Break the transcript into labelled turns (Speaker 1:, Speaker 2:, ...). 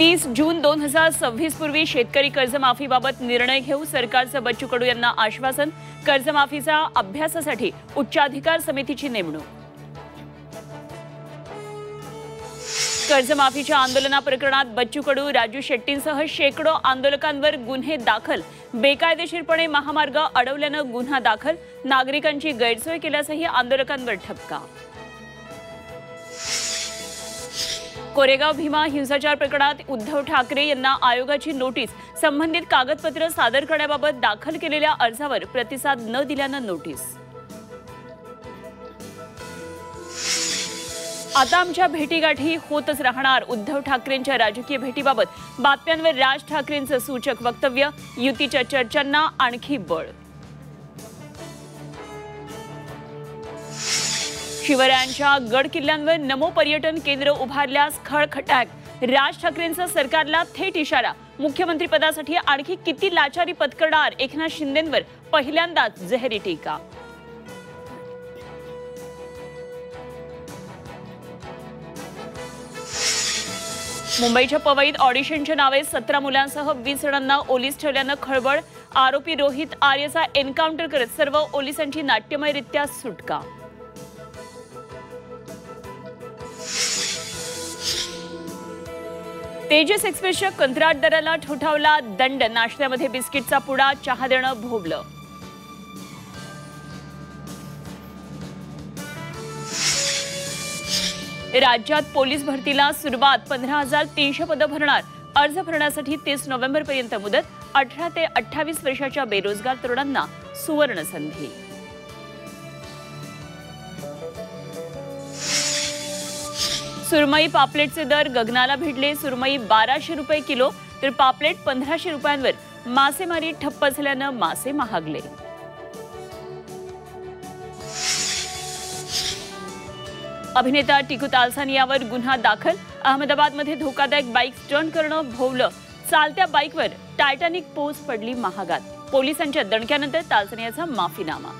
Speaker 1: 30 जून 2026 पूर्वी शेतकरी कर्जमाफीबाबत निर्णय घेऊ, सरकारचं बच्चू कडू यांना आश्वासन। कर्जमाफीचा अभ्यासासाठी उच्चाधिकार समितीची नेमणूक। कर्जमाफीच्या आंदोलना प्रकरणात बच्चू कडू, राजू शेट्टींसह शेकडो आंदोलकांवर गुन्हे दाखल। बेकायदेशीरपणे महामार्ग अडवल्यानं गुन्हा दाखल। नागरिकांची गैरसोय केल्यासही आंदोलकांवर ठपका। कोरेगाव भीमा हिंसाचार प्रकरणात उद्धव ठाकरे यांना आयोगाची नोटीस। संबंधित कागदपत्र सादर करण्याबाबत दाखल केलेल्या अर्जावर प्रतिसाद न दिल्यानं नोटीस। आता आमच्या भेटीगाठी होतच राहणार। उद्धव ठाकरेंच्या राजकीय भेटीबाबत बातम्यांवर राज ठाकरेंचं सूचक वक्तव्य। युतीच्या चर्चांना आणखी बळ। शिवरायांच्या गड किल्ल्यांवर नमो पर्यटन केंद्र उभारल्यास खळखटाक। राज ठाकरेंचा सरकारला थेट इशारा। मुख्यमंत्री पदासाठी आणखी किती लाचारी पत्करणार? एकनाथ शिंदेंवर पहिल्यांदाच जहेरी टीका। मुंबईच्या पवईत ऑडिशनच्या नावे 17 मुलांसह 20 जणांना ओलीस ठेवल्यानं खळबळ। आरोपी रोहित आर्यचा एन्काउंटर करत सर्व ओलिसांची नाट्यमयरित्या सुटका। तेजस एक्सप्रेसच्या कंत्राटदाराला ठोठावला दंड। नाश्त्यामध्ये बिस्किटचा पुडा, चहा देणं भोवलं। राज्यात पोलीस भरतीला सुरुवात। 15,300 पदं भरणार। अर्ज भरण्यासाठी 30 नोव्हेंबरपर्यंत मुदत। 18 ते 28 वर्षाच्या बेरोजगार तरुणांना सुवर्ण संधी। सुरमई पापलेटचे दर गगनाला भिडले। सुरमई 1200 रुपये किलो तर पापलेट 1500 रुपयांवर। मासेमारी ठप्प झाल्यानं मासे महागले। अभिनेता टिकू तालसानियावर गुन्हा दाखल। अहमदाबादमध्ये धोकादायक बाईक स्टंट करणं भोवलं। चालत्या बाईकवर टायटॅनिक पोज पडली महागात। पोलिसांच्या दणक्यानंतर तालसानियाचा माफीनामा।